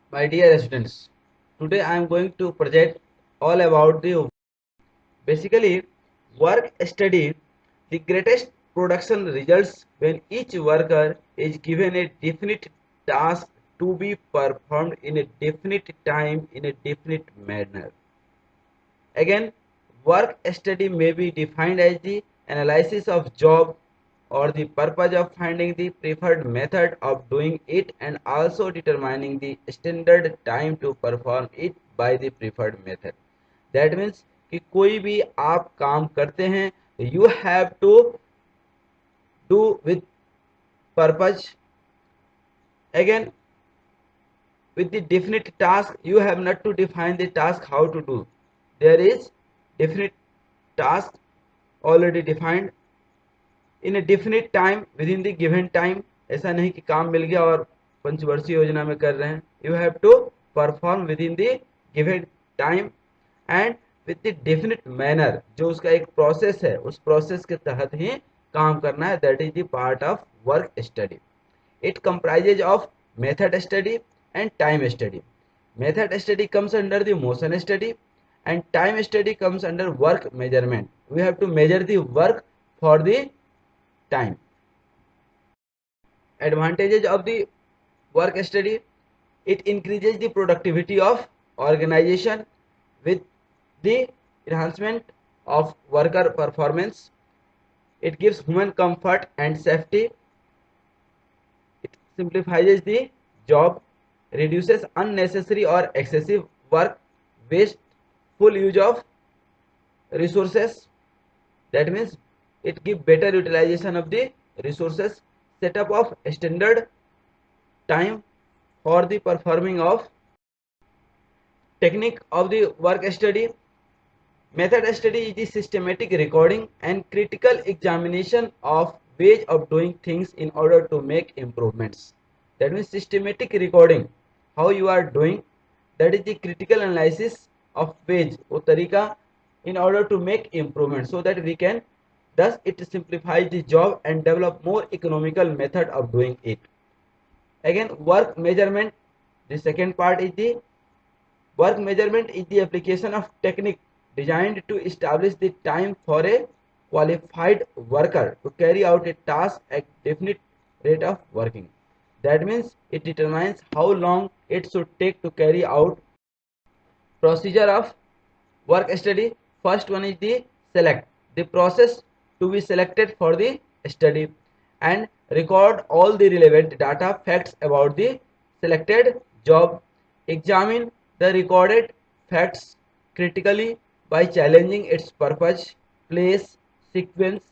My dear students, today I am going to present all about the basically work study. The greatest production results when each worker is given a definite task to be performed in a definite time in a definite manner. Again, work study may be defined as the analysis of job or the purpose of finding the preferred method of doing it and also determining the standard time to perform it by the preferred method. That means कि कोई भी आप काम करते हैं, you have to do with purpose. Again, with the definite task, you have not to define the task how to do. There is definite task already defined in a definite time within the given time. ऐसा नहीं कि काम मिल गया और पंचवर्षीय योजना में कर रहे हैं. You have to perform within the given time and with the definite manner. जो उसका एक प्रोसेस है, उस प्रोसेस के तहत ही काम करना है. That is the part of work study. It comprises of method study and time study. Method study comes under the motion study and time study comes under work measurement. We have to measure the work for the time. Advantages of the work study: it increases the productivity of organization with the enhancement of worker performance. It gives human comfort and safety. It simplifies the job, reduces unnecessary or excessive work, wasteful use of resources. That means it gives better utilization of the resources. Setup of standard time for the performing of technique of the work study. Method study is the systematic recording and critical examination of ways of doing things in order to make improvements. That means systematic recording, how you are doing, that is the critical analysis of ways or tarika in order to make improvements so that we can, thus it simplifies the job and develop more economical method of doing it. Again, work measurement, the second part is the work measurement is the application of technique designed to establish the time for a qualified worker to carry out a task at definite rate of working. That means it determines how long it should take to carry out procedure of work study. First one is the select, the process to be selected for the study and record all the relevant data facts about the selected job. Examine the recorded facts critically by challenging its purpose, place, sequence,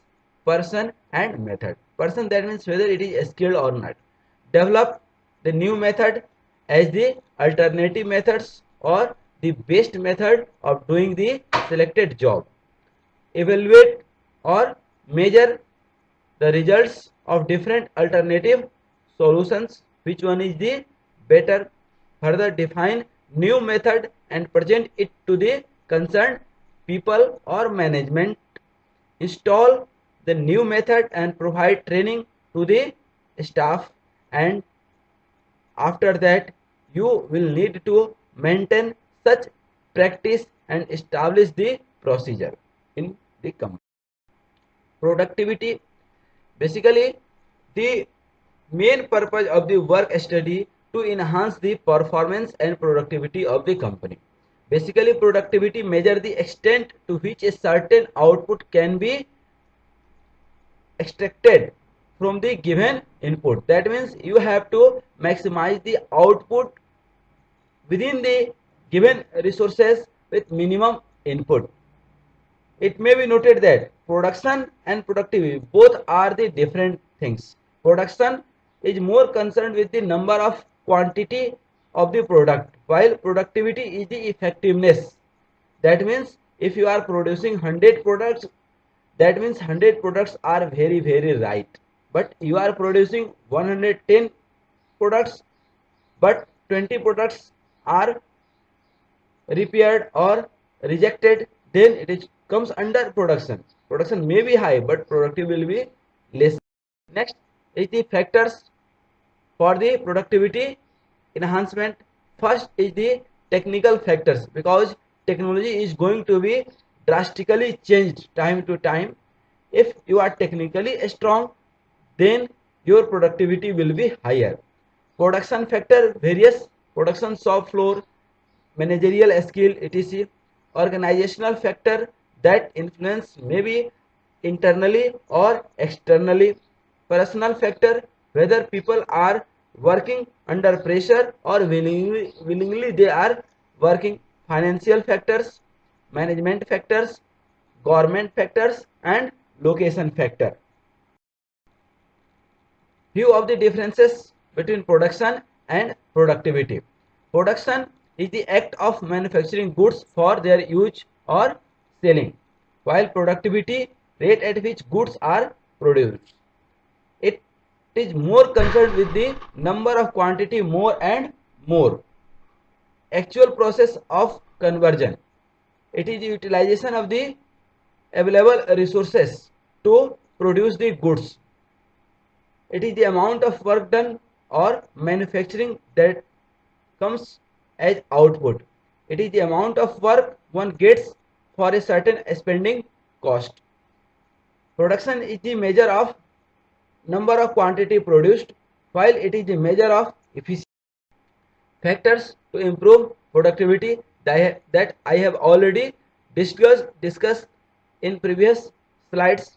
person and method. Person, that means whether it is skilled or not. Develop the new method as the alternative methods or the best method of doing the selected job. Evaluate or measure the results of different alternative solutions, which one is the better. Further define new method and present it to the concerned people or management. Install the new method and provide training to the staff, and after that you will need to maintain such practice and establish the procedure in the company. Productivity, basically the main purpose of the work study to enhance the performance and productivity of the company. Basically productivity measure the extent to which a certain output can be extracted from the given input. That means you have to maximize the output within the given resources with minimum input. It may be noted that production and productivity both are the different things. Production is more concerned with the number of quantity of the product, while productivity is the effectiveness. That means if you are producing 100 products, that means 100 products are very right, but you are producing 110 products, but 20 products are repaired or rejected, then it is comes under production. Production may be high but productivity will be less. Next is the factors for the productivity enhancement. First is the technical factors, because technology is going to be drastically changed time to time. If you are technically strong, then your productivity will be higher. Production factor, various production shop floor, managerial skill, etc. Organizational factor that influence maybe internally or externally. Personal factor, whether people are working under pressure or willingly they are working. Financial factors, management factors, government factors, and location factor. Few of the differences between production and productivity. Production is the act of manufacturing goods for their use or selling, while productivity rate at which goods are produced. It is more concerned with the number of quantity more and more. Actual process of conversion. It is the utilization of the available resources to produce the goods. It is the amount of work done or manufacturing that comes as output. It is the amount of work one gets for a certain spending cost. Production is the measure of number of quantity produced, while it is the measure of efficiency. Factors to improve productivity that I have already discussed in previous slides.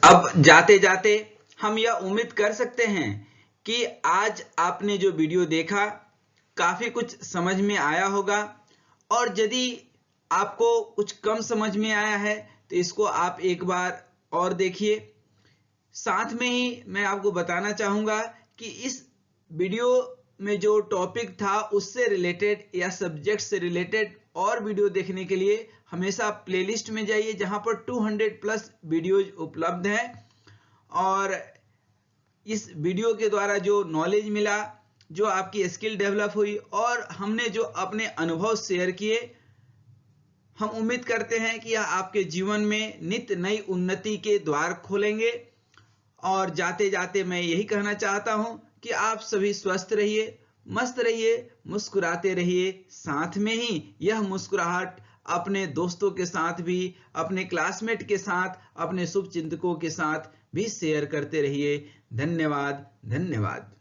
अब जाते जाते हम यह उम्मीद कर सकते हैं कि आज आपने जो वीडियो देखा काफी कुछ समझ में आया होगा, और यदि आपको कुछ कम समझ में आया है तो इसको आप एक बार और देखिए। साथ में ही मैं आपको बताना चाहूंगा कि इस वीडियो में जो टॉपिक था उससे रिलेटेड या सब्जेक्ट से रिलेटेड और वीडियो देखने के लिए हमेशा प्लेलिस्ट में जाइए, जहां पर 200 प्लस वीडियोज उपलब्ध हैं। और इस वीडियो के द्वारा जो नॉलेज मिला, जो आपकी स्किल डेवलप हुई और हमने जो अपने अनुभव शेयर किए, हम उम्मीद करते हैं कि यह आपके जीवन में नित्य नई उन्नति के द्वार खोलेंगे। और जाते जाते मैं यही कहना चाहता हूं कि आप सभी स्वस्थ रहिए, मस्त रहिए, मुस्कुराते रहिए। साथ में ही यह मुस्कुराहट अपने दोस्तों के साथ भी, अपने क्लासमेट के साथ, अपने शुभचिंतकों के साथ भी शेयर करते रहिए। धन्यवाद, धन्यवाद।